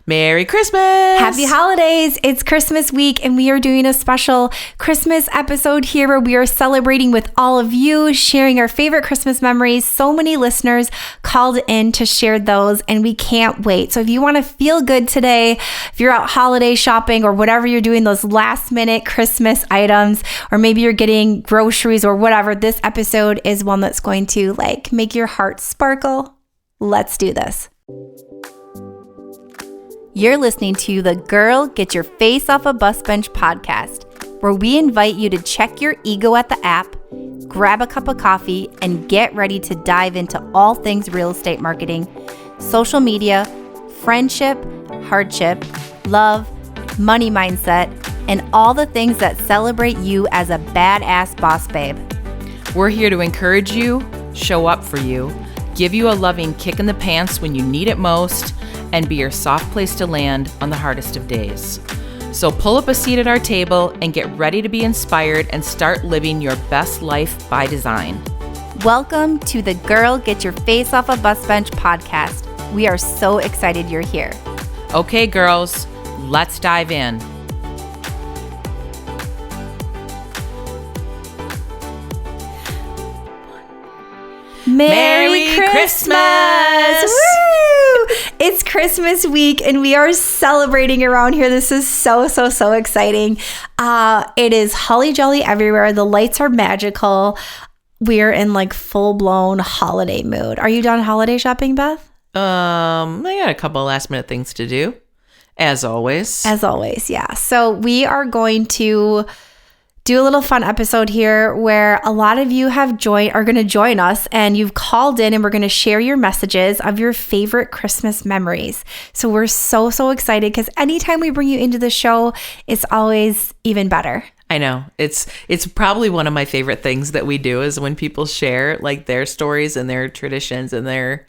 Merry Christmas! Happy holidays! It's Christmas week and we are doing a special Christmas episode here where we are celebrating with all of you, sharing our favorite Christmas memories. So many listeners called in to share those and we can't wait. So if you want to feel good today, if you're out holiday shopping or whatever you're doing, those last minute Christmas items, or maybe you're getting groceries or whatever, this episode is one that's going to make your heart sparkle. Let's do this. You're listening to the Girl Get Your Face Off a Bus Bench podcast, where we invite you to check your ego at the app, grab a cup of coffee, and get ready to dive into all things real estate marketing, social media, friendship, hardship, love, money mindset, and all the things that celebrate you as a badass boss babe. We're here to encourage you, show up for you, give you a loving kick in the pants when you need it most, and be your soft place to land on the hardest of days. So pull up a seat at our table and get ready to be inspired and start living your best life by design. Welcome to the Girl Get Your Face Off a Bus Bench podcast. We are so excited you're here. Okay, girls, let's dive in. Merry Christmas! Woo! It's Christmas week and we are celebrating around here. This is so exciting. It is holly jolly everywhere. The lights are magical. We're in full-blown holiday mood. Are you done holiday shopping, Beth? I got a couple last minute things to do, as always. As always, yeah. So we are going to do a little fun episode here where a lot of you are going to join us and you've called in and we're going to share your messages of your favorite Christmas memories. So we're so excited because anytime we bring you into the show, it's always even better. I know. It's probably one of my favorite things that we do is when people share their stories and their traditions and their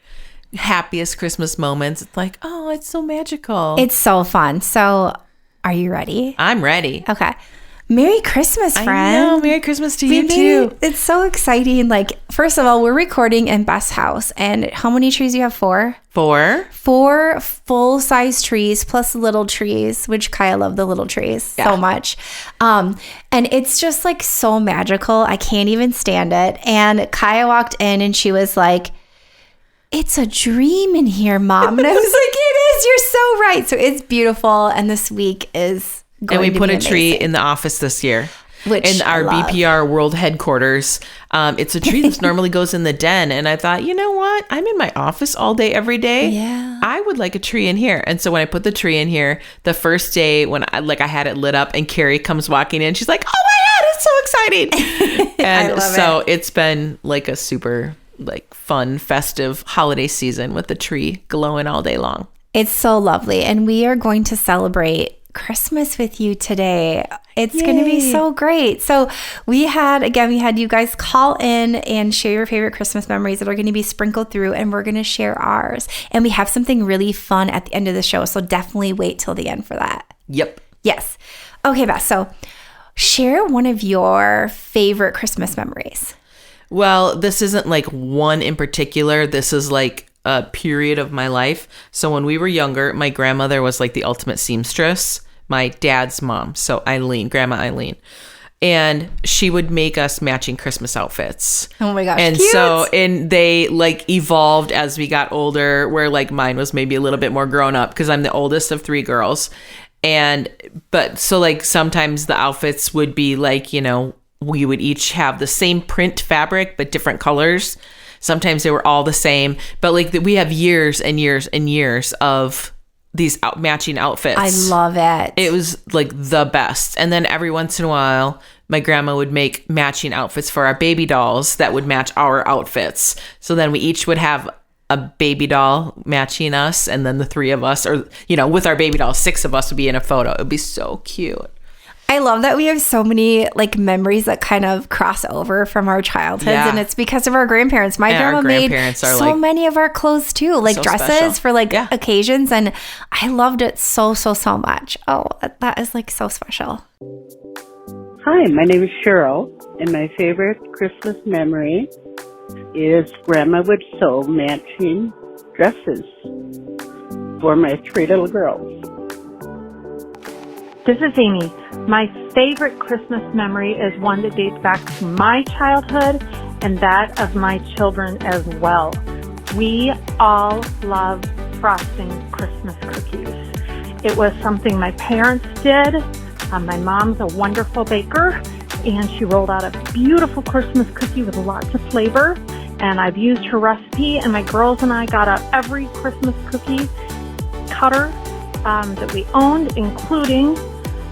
happiest Christmas moments. It's oh, it's so magical. It's so fun. So are you ready? I'm ready. Okay. Merry Christmas, friend. I know. Merry Christmas to you, too. It's so exciting. First of all, we're recording in Beth's house. And how many trees do you have? Four? Four full-size trees plus little trees, which Kaya loved the little trees so much. And it's just so magical. I can't even stand it. And Kaya walked in and she was like, "It's a dream in here, Mom." And I was like, "It is. You're so right." So it's beautiful. And this week is and we put a tree in the office this year. In our BPR world headquarters. It's a tree that normally goes in the den. And I thought, you know what? I'm in my office all day, every day. Yeah. I would like a tree in here. And so when I put the tree in here, the first day when I had it lit up and Carrie comes walking in, she's like, "Oh my God, it's so exciting." And so it's been a super fun, festive holiday season with the tree glowing all day long. It's so lovely. And we are going to celebrate Christmas with you today. It's going to be so great. So we had you guys call in and share your favorite Christmas memories that are going to be sprinkled through, and we're going to share ours. And we have something really fun at the end of the show. So definitely wait till the end for that. Yep. Yes. Okay, Beth. So share one of your favorite Christmas memories. Well, this isn't one in particular. This is a period of my life. So when we were younger, my grandmother was the ultimate seamstress, my dad's mom. So Grandma Eileen. And she would make us matching Christmas outfits. Oh my gosh. And cute. They evolved as we got older, where mine was maybe a little bit more grown up because I'm the oldest of three girls. But sometimes the outfits would be we would each have the same print fabric, but different colors. Sometimes they were all the same, but we have years and years and years of these matching outfits. I love it. It was the best. And then every once in a while, my grandma would make matching outfits for our baby dolls that would match our outfits. So then we each would have a baby doll matching us, and then the three of us, or with our baby doll, 6 of us would be in a photo. It would be so cute. I love that we have so many memories that kind of cross over from our childhoods, and it's because of our grandparents. My grandma made so many of our clothes too, dresses special. For occasions, and I loved it so much. Oh, that is so special. Hi, my name is Cheryl, and my favorite Christmas memory is Grandma would sew matching dresses. for my 3 little girls. This is Amy. My favorite Christmas memory is one that dates back to my childhood and that of my children as well. We all love frosting Christmas cookies. It was something my parents did. My mom's a wonderful baker, and she rolled out a beautiful Christmas cookie with lots of flavor. And I've used her recipe, and my girls and I got out every Christmas cookie cutter that we owned, including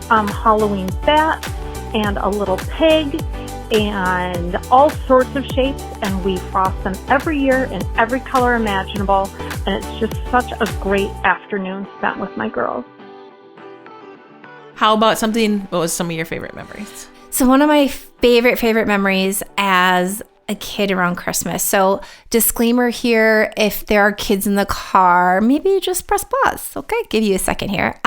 Halloween bats and a little pig and all sorts of shapes, and we frost them every year in every color imaginable, and it's just such a great afternoon spent with my girls. How about what was some of your favorite memories? So one of my favorite memories as a kid around Christmas. So disclaimer here, if there are kids in the car, maybe just press pause. Okay, give you a second here.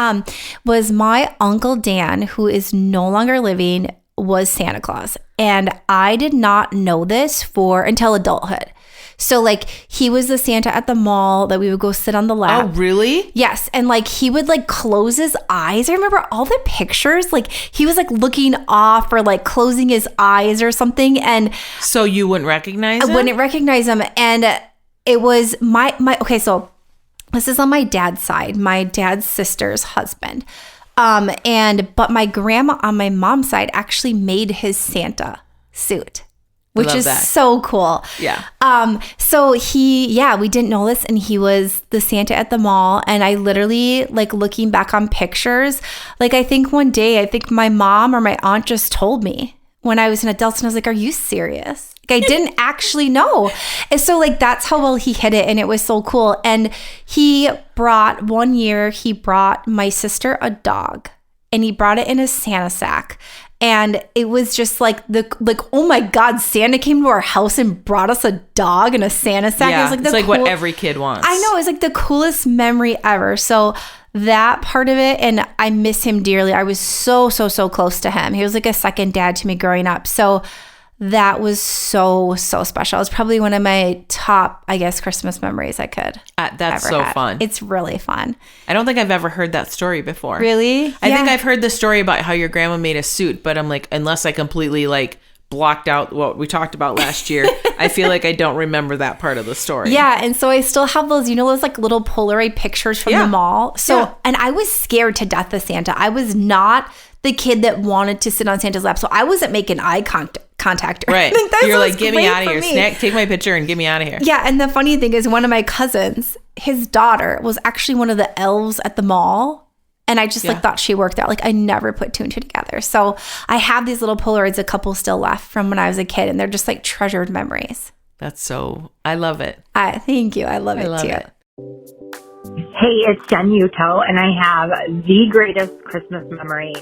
Was my Uncle Dan, who is no longer living, was Santa Claus. And I did not know this until adulthood. So like he was the Santa at the mall that we would go sit on the lap. Oh, really? Yes. And like he would like close his eyes. I remember all the pictures, like he was like looking off or like closing his eyes or something. And so you wouldn't recognize him? I wouldn't recognize him. And it was okay, so this is on my dad's side, my dad's sister's husband. But my grandma on my mom's side actually made his Santa suit, which is so cool. Yeah. So we didn't know this, and he was the Santa at the mall. And I literally, like, looking back on pictures, like, I think one day, my mom or my aunt just told me when I was an adult, and I was like, are you serious? Like, I didn't actually know. And so, like, that's how well he hit it, and it was so cool. And one year, he brought my sister a dog, and he brought it in a Santa sack. And it was just like oh my God, Santa came to our house and brought us a dog and a Santa sack. Yeah, it was like it's like what every kid wants. I know, it was like the coolest memory ever. So that part of it, and I miss him dearly. I was so close to him. He was like a second dad to me growing up. So that was so special. It was probably one of my top, I guess, Christmas memories I could that's ever so had. fun. It's really fun. I don't think I've ever heard that story before. Really? I think I've heard the story about how your grandma made a suit, but I'm like, unless I completely like blocked out what we talked about last year, I feel like I don't remember that part of the story. Yeah, and so I still have those, those like little Polaroid pictures from the mall. So, and I was scared to death of Santa. I was not the kid that wanted to sit on Santa's lap, so I wasn't making eye contact. Right. You're like, get me out of here. Snack, take my picture and get me out of here. Yeah, and the funny thing is, one of my cousins, his daughter was actually one of the elves at the mall. And I just thought she worked there. Like, I never put two and two together. So I have these little Polaroids, a couple still left from when I was a kid, and they're just like treasured memories. I love it. Thank you. I love it too. Hey, it's Jen Uto, and I have the greatest Christmas memory.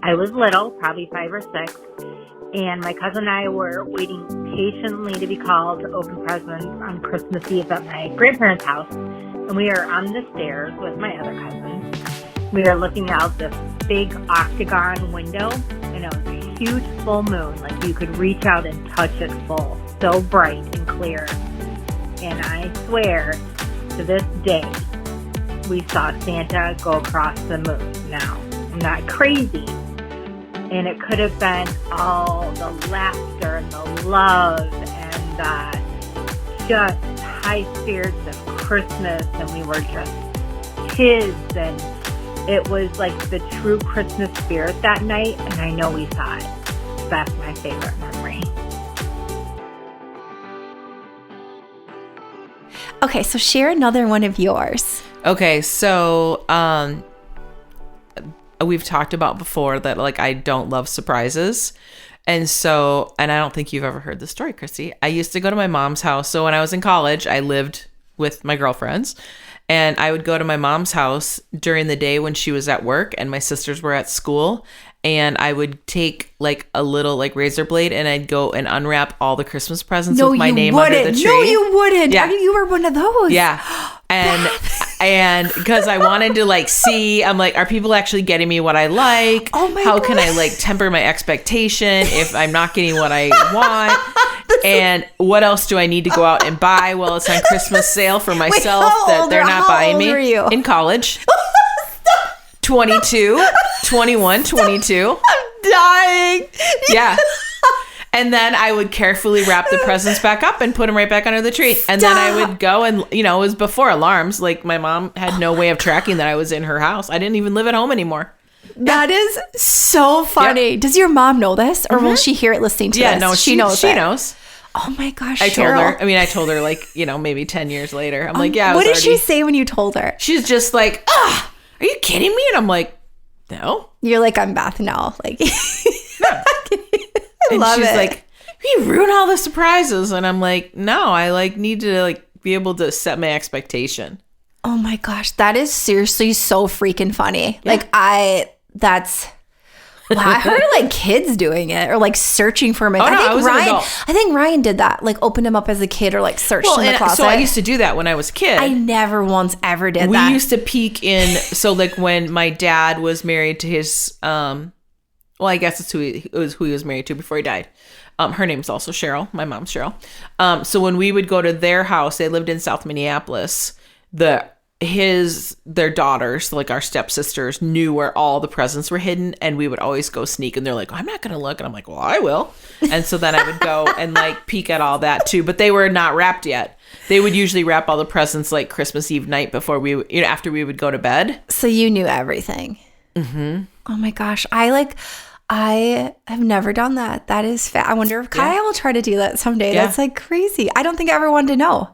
I was little, probably 5 or 6, and my cousin and I were waiting patiently to be called to open presents on Christmas Eve at my grandparents' house. And we are on the stairs with my other cousins. We are looking out this big octagon window, and it was a huge full moon. Like, you could reach out and touch it full. So bright and clear. And I swear, to this day, we saw Santa go across the moon. Now, I'm not crazy. And it could have been all the laughter and the love and the just high spirits of Christmas. And we were just kids. And it was like the true Christmas spirit that night. And I know we saw it. That's my favorite memory. Okay, so share another one of yours. Okay, so we've talked about before that, like, I don't love surprises. And I don't think you've ever heard the story, Christy. I used to go to my mom's house. So when I was in college, I lived with my girlfriends, and I would go to my mom's house during the day when she was at work and my sisters were at school. And I would take like a little like razor blade, and I'd go and unwrap all the Christmas presents with my name under the tree. No, you wouldn't. Yeah. You were one of those. Yeah. And And because I wanted to like see, I'm like, are people actually getting me what I like? Oh my How God. can I like temper my expectation if I'm not getting what I want? And what else do I need to go out and buy while it's on Christmas sale for myself how that old they're are- not how buying old me? were you? In college. 22, 21, 22. I'm dying. Yeah. And then I would carefully wrap the presents back up and put them right back under the tree. And then I would go and, you know, it was before alarms. Like my mom had no way of tracking that I was in her house. I didn't even live at home anymore. That is so funny. Does your mom know this, or will she hear it listening to Yeah, this? no, she knows. She it. knows. Oh my gosh, I told Cheryl. her. I mean, I told her like, you know, maybe 10 years later. I'm like, yeah. I What was did she already- say when you told her? She's just like, are you kidding me? And I'm like, no. You're like, I'm Beth now. Like, And love she's it. like, you ruin all the surprises. And I'm like, no, I like need to like be able to set my expectation. oh my gosh, that is seriously so freaking funny. Like, that's. Wow, I heard like kids doing it or like searching for him. Oh, no, I was an adult. I think Ryan did that. Like opened him up as a kid or like searched in the and closet. so I used to do that when I was a kid. I never once ever did We that. used to peek in. So like when my dad was married to his, well, I guess it's who he was married to before he died. Her name's also Cheryl. My mom's Cheryl. So when we would go to their house, they lived in South Minneapolis. Their daughters, like our stepsisters, knew where all the presents were hidden, and we would always go sneak. And they're like, I'm not gonna look, and I'm like, well, I will. And so then I would go and like peek at all that too, but they were not wrapped yet. They would usually wrap all the presents like Christmas Eve night before we, you know, after we would go to bed. So you knew everything. Mm-hmm. Oh my gosh. I have never done that. That is I wonder if Kaya will try to do that someday. Yeah. That's like crazy. I don't think I ever wanted to know.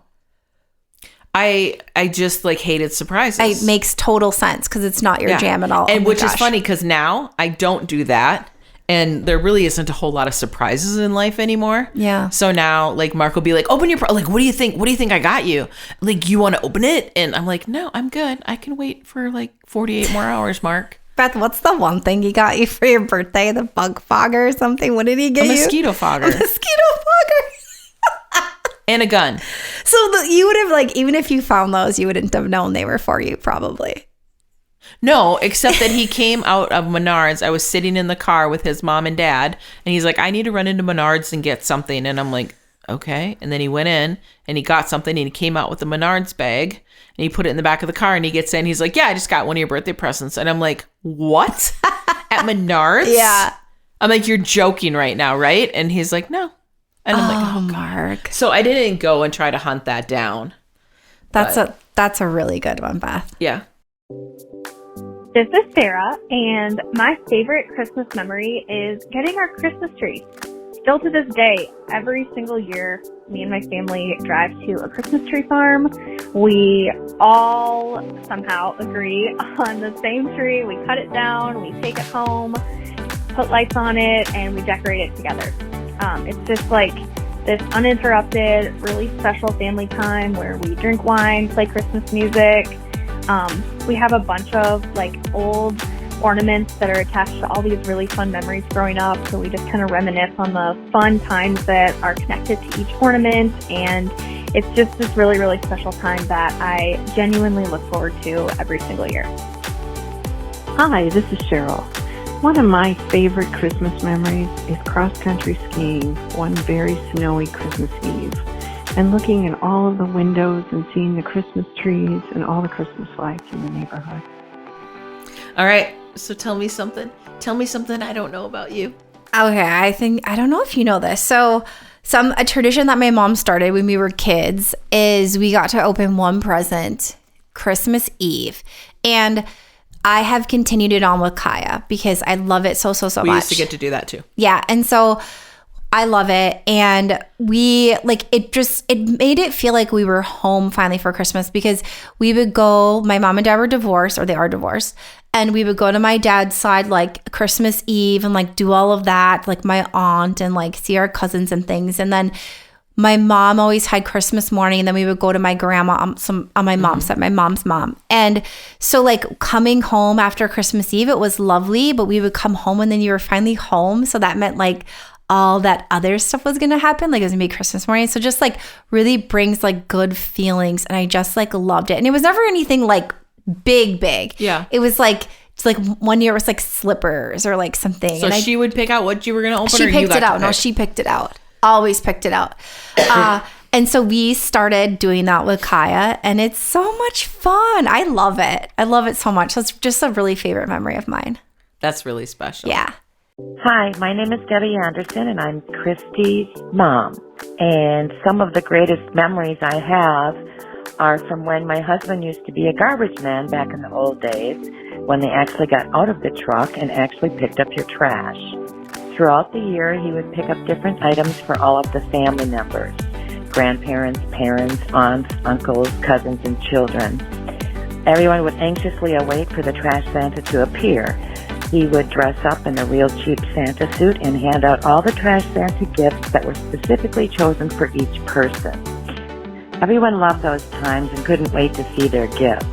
I just like hated surprises. It makes total sense because it's not your jam at all. And Oh my which is gosh. funny because now I don't do that. And there really isn't a whole lot of surprises in life anymore. Yeah. So now, like, Mark will be like, open your, like, what do you think? What do you think I got you? Like, you want to open it? And I'm like, no, I'm good. I can wait for like 48 more hours, Mark. Beth, what's the one thing he got you for your birthday? The bug fogger or something? What did he get A you? mosquito fogger. A mosquito fogger. And a gun. So you would have like, even if you found those, you wouldn't have known they were for you probably. No, except that he came out of Menards. I was sitting in the car with his mom and dad, and he's like, I need to run into Menards and get something. And I'm like, okay. And then he went in and he got something, and he came out with the Menards bag and he put it in the back of the car, and he gets in. He's like, yeah, I just got one of your birthday presents. And I'm like, what? At Menards? Yeah. I'm like, you're joking right now, right? And he's like, no. And I'm like, Oh, Mark. so I didn't go and try to hunt that down. That's a really good one, Beth. Yeah. This is Sarah, and my favorite Christmas memory is getting our Christmas tree. Still to this day, every single year, me and my family drive to a Christmas tree farm. We all somehow agree on the same tree. We cut it down, we take it home, put lights on it, and we decorate it together. It's just like this uninterrupted, really special family time where we drink wine, play Christmas music. We have a bunch of like old ornaments that are attached to all these really fun memories growing up. So we just kind of reminisce on the fun times that are connected to each ornament. And it's just this really, really special time that I genuinely look forward to every single year. Hi, this is Cheryl. One of my favorite Christmas memories is cross-country skiing one very snowy Christmas Eve and looking in all of the windows and seeing the Christmas trees and all the Christmas lights in the neighborhood. All right. So tell me something. Tell me something I don't know about you. Okay, I don't know if you know this. So a tradition that my mom started when we were kids is we got to open one present Christmas Eve. And I have continued it on with Kaya because I love it so much. We used to get to do that too. Yeah. And so I love it. And we like it made it feel like we were home finally for Christmas because we would go, my mom and dad were divorced, or they are divorced. And we would go to my dad's side like Christmas Eve and like do all of that, like my aunt, and like see our cousins and things. And then my mom always had Christmas morning, and then we would go to my grandma on my mom's side, my mom's mom. And so like coming home after Christmas Eve, it was lovely, but we would come home and then you were finally home. So that meant like all that other stuff was going to happen. Like it was going to be Christmas morning. So just like really brings like good feelings. And I just like loved it. And it was never anything like big. Yeah. It was like, it's like one year it was like slippers or like something. So and she would pick out what you were going to open, she or you picked got it out. to No, pick? she picked it out. Always picked it out. And so we started doing that with Kaya, and it's so much fun. I love it. I love it so much. That's just a really favorite memory of mine. That's really special. Yeah. Hi, my name is Debbie Anderson, and I'm Christy's mom. And some of the greatest memories I have are from when my husband used to be a garbage man back in the old days, when they actually got out of the truck and actually picked up your trash. Throughout the year, he would pick up different items for all of the family members: grandparents, parents, aunts, uncles, cousins, and children. Everyone would anxiously await for the trash Santa to appear. He would dress up in a real cheap Santa suit and hand out all the trash Santa gifts that were specifically chosen for each person. Everyone loved those times and couldn't wait to see their gifts.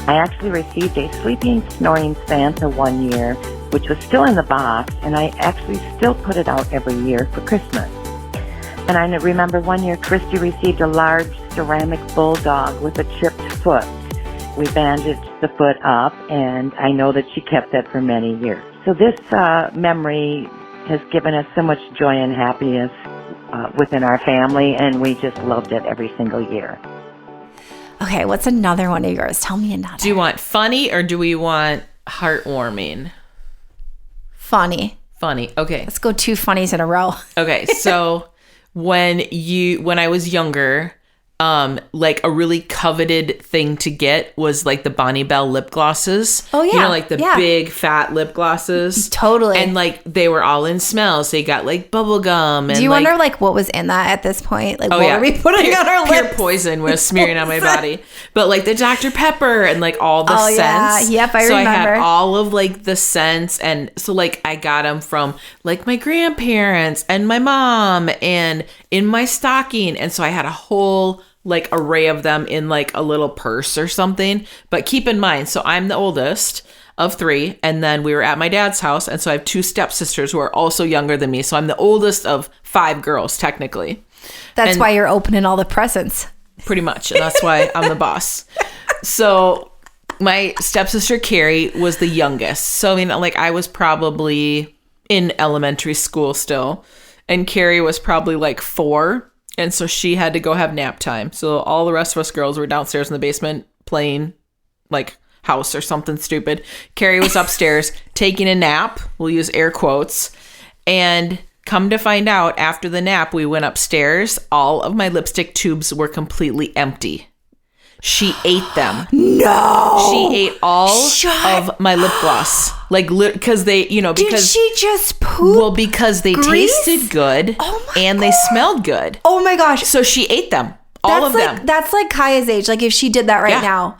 I actually received a sleeping, snoring Santa one year, which was still in the box, and I actually still put it out every year for Christmas. And I remember one year Christy received a large ceramic bulldog with a chipped foot. We bandaged the foot up, and I know that she kept that for many years. So this memory has given us so much joy and happiness within our family, and we just loved it every single year. Okay, what's another one of yours? Tell me another. Do you want funny or do we want heartwarming? Funny. Funny. Okay. Let's go 2 funnies in a row. Okay. So when I was younger, like a really coveted thing to get was like the Bonnie Bell lip glosses. Oh, yeah. You know, like the Yeah. big fat lip glosses. Totally. And like they were all in smells. They got like bubble gum. And Do you like, wonder like what was in that at this point? Like what yeah. were we putting on our Pure lips? poison was smearing on my body. But like the Dr. Pepper and like all the Oh, yeah. scents. Yep, I so remember. I had all of like the scents. And so like I got them from like my grandparents and my mom and in my stocking. And so I had a whole like array of them in like a little purse or something. But keep in mind, so I'm the oldest of 3, and then we were at my dad's house, and so I have 2 stepsisters who are also younger than me. So I'm the oldest of 5 girls technically. That's And- why you're opening all the presents. Pretty much, and that's why I'm the boss. So my stepsister Carrie was the youngest. So I mean, like I was probably in elementary school still, and Carrie was probably like 4. And so she had to go have nap time. So all the rest of us girls were downstairs in the basement playing like house or something stupid. Carrie was upstairs taking a nap. We'll use air quotes. And come to find out, after the nap, we went upstairs. All of my lipstick tubes were completely empty. She ate them. No. She ate all Shut of my lip gloss. Like, because they, you know, Did because... she just poop? Well, because they grease? tasted good Oh my and they smelled good. Oh my gosh. So she ate them. All of them. That's like Kaya's age. Like if she did that right Yeah. now.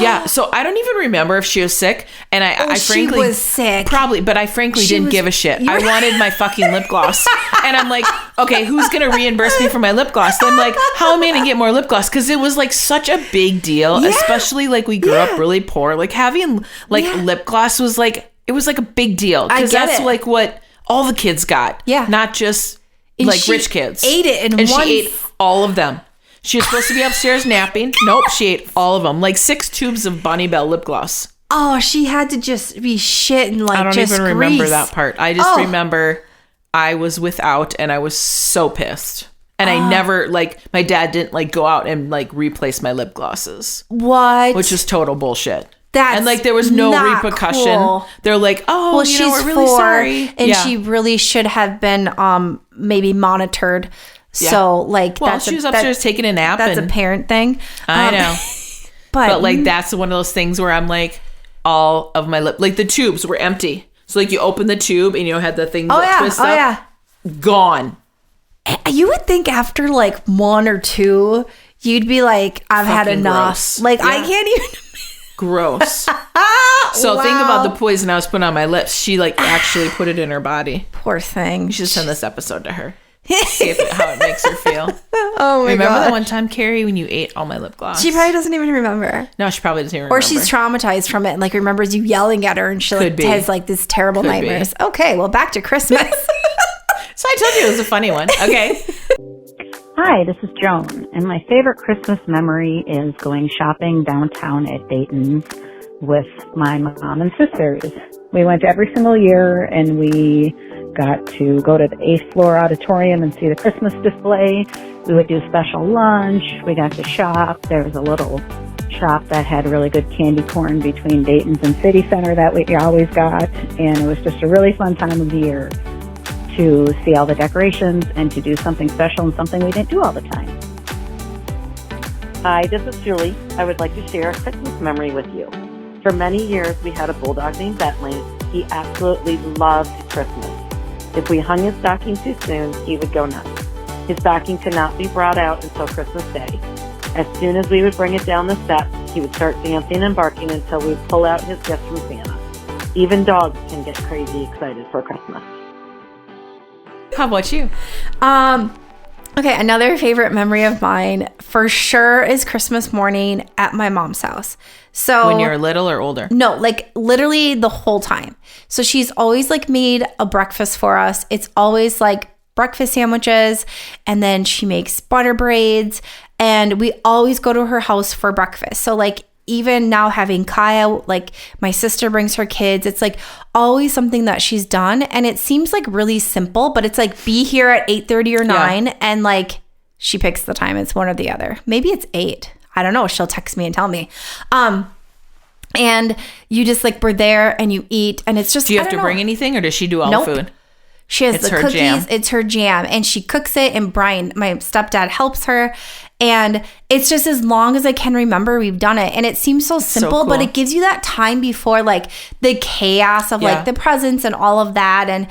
Yeah. So I don't even remember if she was sick. And I she frankly was sick. Probably, but I frankly She didn't was- give a shit. you I were- wanted my fucking lip gloss. And I'm like, okay, who's going to reimburse me for my lip gloss? And I'm like, how am I going to get more lip gloss? Because it was like such a big deal, Yeah. especially like we grew up really poor. Like having like Yeah. lip gloss was like, it was like a big deal. I Because get that's it. like what all the kids got. Yeah. Not just And like she rich kids. ate it in and one- she ate all of them. She was supposed to be upstairs napping. Nope, she ate all of them. Like 6 tubes of Bonnie Bell lip gloss. Oh, she had to just be shit and like I don't just even remember grease. that part. I just Oh. remember I was without and I was so pissed. And I never, like, my dad didn't like go out and like replace my lip glosses, What? which is total bullshit. That's and like there was no not repercussion. cool. They're like, oh, well, you she's know, we're really 4, sorry. and Yeah. she really should have been maybe monitored. Yeah. So like well, that's she was upstairs taking a nap. That's and a parent thing. I know. But like that's one of those things where I'm like, all of my lip, like the tubes were empty. So like you open the tube and you had the thing that twists up. yeah. Gone. You would think after like 1 or 2, you'd be like, I've had Fucking enough. gross. Like I Yeah. can't even. Gross. So think about the poison I was putting on my lips. She like actually put it in her body. Poor thing. You should send this episode to her. See how it makes her feel. Oh my Remember god. that one time, Carrie, when you ate all my lip gloss? She probably doesn't even remember. No, she probably doesn't even remember. Or she's traumatized from it and like remembers you yelling at her and she like Could be. has like this terrible Could be. nightmares. Okay, well back to Christmas. So I told you it was a funny one. Okay. Hi, this is Joan, and my favorite Christmas memory is going shopping downtown at Dayton's with my mom and sisters. We went every single year, and we got to go to the 8th floor auditorium and see the Christmas display. We would do special lunch. We got to shop. There was a little shop that had really good candy corn between Dayton's and City Center that we always got, and it was just a really fun time of the year to see all the decorations and to do something special and something we didn't do all the time. Hi, this is Julie. I would like to share a Christmas memory with you. For many years, we had a bulldog named Bentley. He absolutely loved Christmas. If we hung his stocking too soon, he would go nuts. His stocking could not be brought out until Christmas Day. As soon as we would bring it down the steps, he would start dancing and barking until we would pull out his gift from Santa. Even dogs can get crazy excited for Christmas. How about you? Okay, another favorite memory of mine for sure is Christmas morning at my mom's house. So When you're little or older? No, like literally the whole time. So she's always like made a breakfast for us. It's always like breakfast sandwiches, and then she makes butter braids, and we always go to her house for breakfast. So like even now having Kaya, like my sister brings her kids, it's like always something that she's done, and it seems like really simple, but it's like be here at 8:30 or 9, and like she picks the time. It's one or the other. Maybe it's 8. I don't know. She'll text me and tell me. And you just like we're there and you eat, and it's just. Do you have to bring anything, or does she do all the food? She has It's the her cookies. jam. It's her jam, and she cooks it. And Brian, my stepdad, helps her. And it's just as long as I can remember, we've done it. And it seems so simple, but cool. it gives you that time before like the chaos of like the presents and all of that. And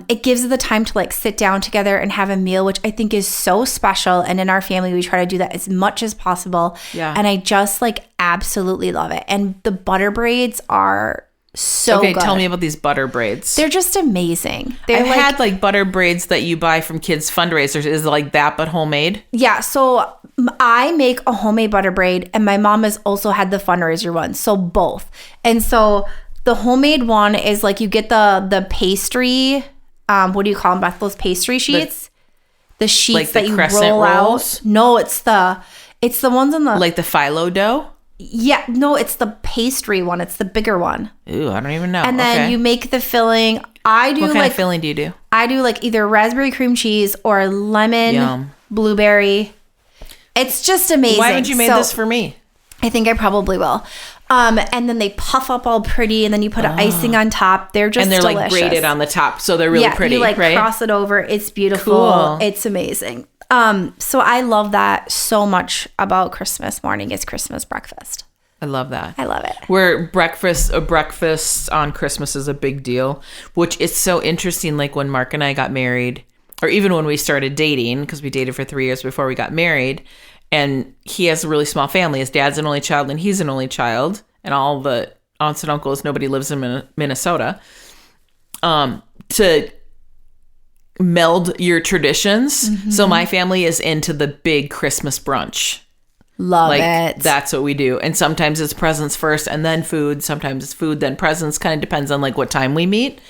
it gives you the time to like sit down together and have a meal, which I think is so special. And in our family, we try to do that as much as possible. Yeah. And I just like absolutely love it. And the butter braids are so Okay, good. tell me about these butter braids. They're just amazing. They're I've had like butter braids that you buy from kids' fundraisers. Is it like that, but homemade? Yeah, so I make a homemade butter braid, and my mom has also had the fundraiser one, so both. And so the homemade one is like you get the pastry, what do you call them, Beth? Those pastry sheets? The sheets like the that you crescent roll rolls? out. No, it's the ones on the... Like the phyllo dough? Yeah, no, it's the pastry one. It's the bigger one. Ooh, I don't even know. And then you make the filling. I do What kind like of filling do you do? I do like either raspberry cream cheese or lemon, Yum. blueberry. It's just amazing. Why haven't you made So, this for me? I think I probably will. And then they puff up all pretty, and then you put icing on top. They're just And they're delicious. like braided on the top, so they're really pretty, you like right? cross it over. It's beautiful. Cool. It's amazing. So I love that so much about Christmas morning. It's Christmas breakfast. I love that. I love it. Where breakfast on Christmas is a big deal, which is so interesting. Like when Mark and I got married, or even when we started dating, because we dated for 3 years before we got married, and he has a really small family. His dad's an only child and he's an only child, and all the aunts and uncles, nobody lives in Minnesota. To meld your traditions. Mm-hmm. So my family is into the big Christmas brunch. Love Like it. that's what we do. And sometimes it's presents first and then food. Sometimes it's food, then presents. Kind of depends on like what time we meet.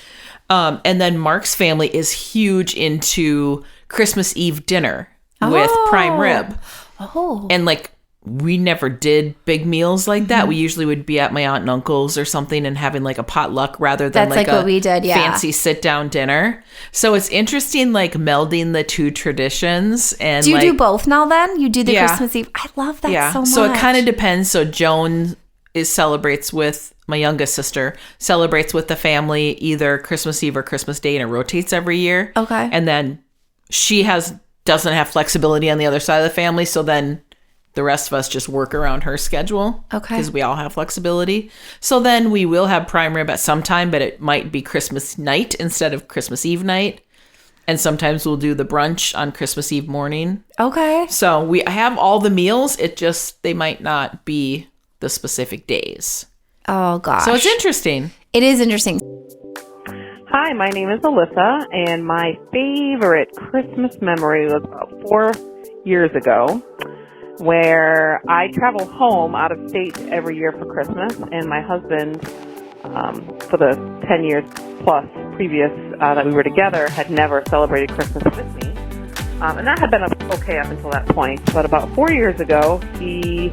And then Mark's family is huge into Christmas Eve dinner with prime rib. Oh. And like we never did big meals like that. Mm-hmm. We usually would be at my aunt and uncle's or something and having like a potluck rather than That's like like a what we did, yeah. fancy sit down dinner. So it's interesting like melding the two traditions. And Do you like, do both now then? You do the Yeah. Christmas Eve? I love that so much. So it kind of depends. So Joan celebrates with my youngest sister, celebrates with the family either Christmas Eve or Christmas Day, and it rotates every year. Okay. And then she doesn't have flexibility on the other side of the family, so then the rest of us just work around her schedule. Okay. Because we all have flexibility. So then we will have prime rib at some time, but it might be Christmas night instead of Christmas Eve night. And sometimes we'll do the brunch on Christmas Eve morning. Okay. So we have all the meals. They might not be the specific days. Oh, gosh. So it's interesting. It is interesting. Hi, my name is Alyssa, and my favorite Christmas memory was about 4 years ago, where I travel home out of state every year for Christmas, and my husband, for the 10 years plus previous that we were together had never celebrated Christmas with me. And that had been okay up until that point. But about 4 years ago, he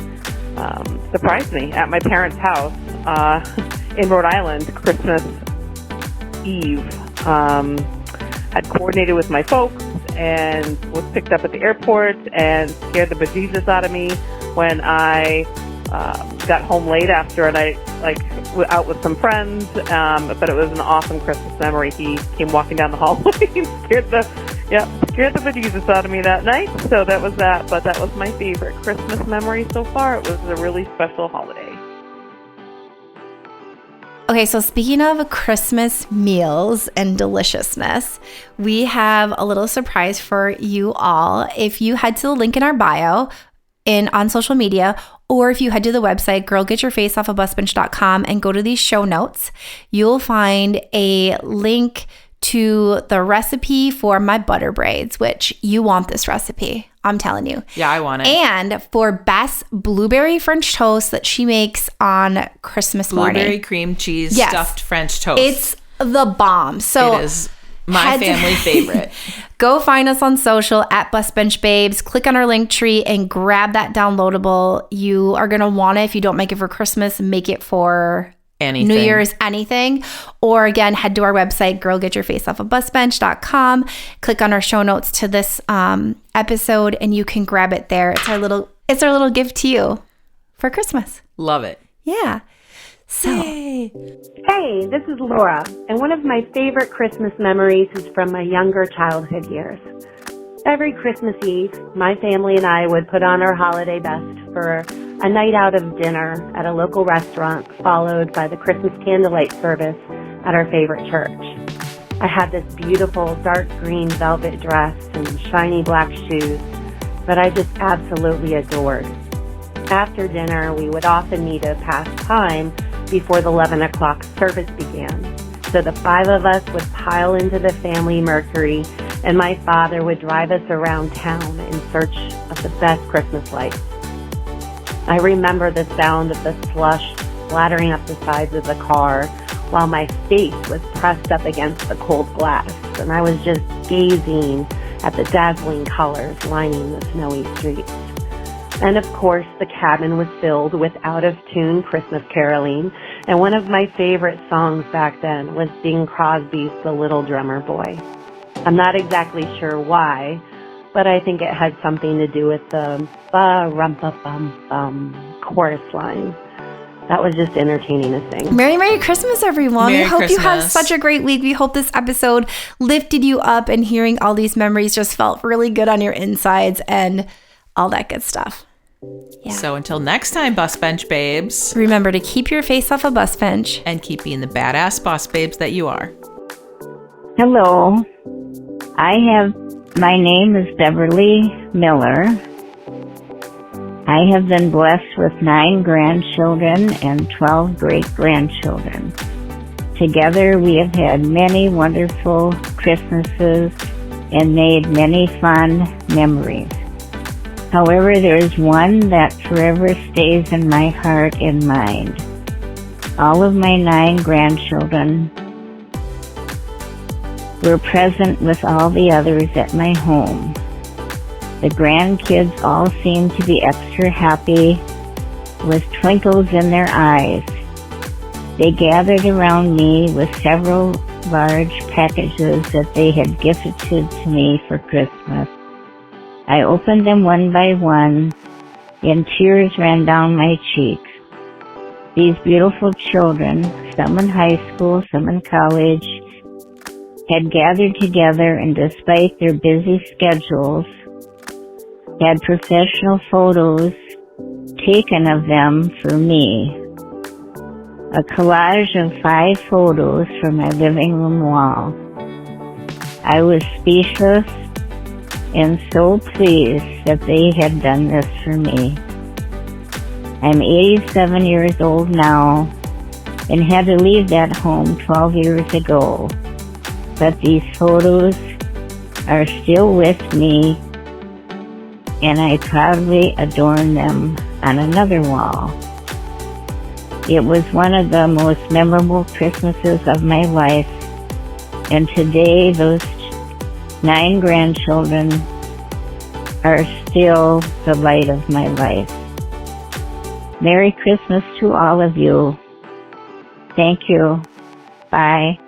surprised me at my parents' house in Rhode Island, Christmas Eve. Had coordinated with my folks and was picked up at the airport and scared the bejesus out of me when I got home late after a night, out with some friends. But it was an awesome Christmas memory. He came walking down the hallway and scared the bejesus out of me that night. So that was that. But that was my favorite Christmas memory so far. It was a really special holiday. Okay, so speaking of Christmas meals and deliciousness, we have a little surprise for you all. If you head to the link in our bio on social media, or if you head to the website, girlgetyourfaceoffabusbench.com, and go to these show notes, you'll find a link to the recipe for my butter braids, which you want this recipe. I'm telling you. Yeah, I want it. And for Beth's blueberry French toast that she makes on Christmas morning. Blueberry cream cheese stuffed French toast. It's the bomb. So it is my family favorite. Go find us on social at Busbench Babes. Click on our link tree and grab that downloadable. You are going to want it. If you don't make it for Christmas, make it for anything. New Year's, anything. Or again, head to our website, girlgetyourfaceoffabusbench.com. Click on our show notes to this episode and you can grab it there. It's our little gift to you for Christmas. Love it. Yeah. So, Hey, this is Laura, and one of my favorite Christmas memories is from my younger childhood years. Every Christmas Eve, my family and I would put on our holiday best for a night out of dinner at a local restaurant, followed by the Christmas candlelight service at our favorite church. I had this beautiful dark green velvet dress and shiny black shoes that I just absolutely adored. After dinner, we would often need to pass time before the 11 o'clock service began. So the five of us would pile into the family Mercury, and my father would drive us around town in search of the best Christmas lights. I remember the sound of the slush splattering up the sides of the car while my face was pressed up against the cold glass, and I was just gazing at the dazzling colors lining the snowy streets. And of course, the cabin was filled with out-of-tune Christmas caroling, and one of my favorite songs back then was Bing Crosby's The Little Drummer Boy. I'm not exactly sure why, but I think it had something to do with the ba-rum-ba-bum-bum chorus line. That was just entertaining to sing. Merry Christmas, everyone. Merry we hope Christmas. you have such a great week. We hope this episode lifted you up, and hearing all these memories just felt really good on your insides and all that good stuff. Yeah. So until next time, Bus Bench Babes. Remember to keep your face off a bus bench. And keep being the badass boss babes that you are. Hello. My name is Beverly Miller. I have been blessed with 9 grandchildren and 12 great-grandchildren. Together we have had many wonderful Christmases and made many fond memories. However, there is one that forever stays in my heart and mind. All of my 9 grandchildren were present with all the others at my home. The grandkids all seemed to be extra happy with twinkles in their eyes. They gathered around me with several large packages that they had gifted to me for Christmas. I opened them one by one, and tears ran down my cheeks. These beautiful children, some in high school, some in college, had gathered together, and despite their busy schedules, had professional photos taken of them for me. A collage of 5 photos for my living room wall. I was speechless and so pleased that they had done this for me. I'm 87 years old now and had to leave that home 12 years ago. But these photos are still with me, and I proudly adorn them on another wall. It was one of the most memorable Christmases of my life, And today, those 9 grandchildren are still the light of my life. Merry Christmas to all of you. Thank you. Bye.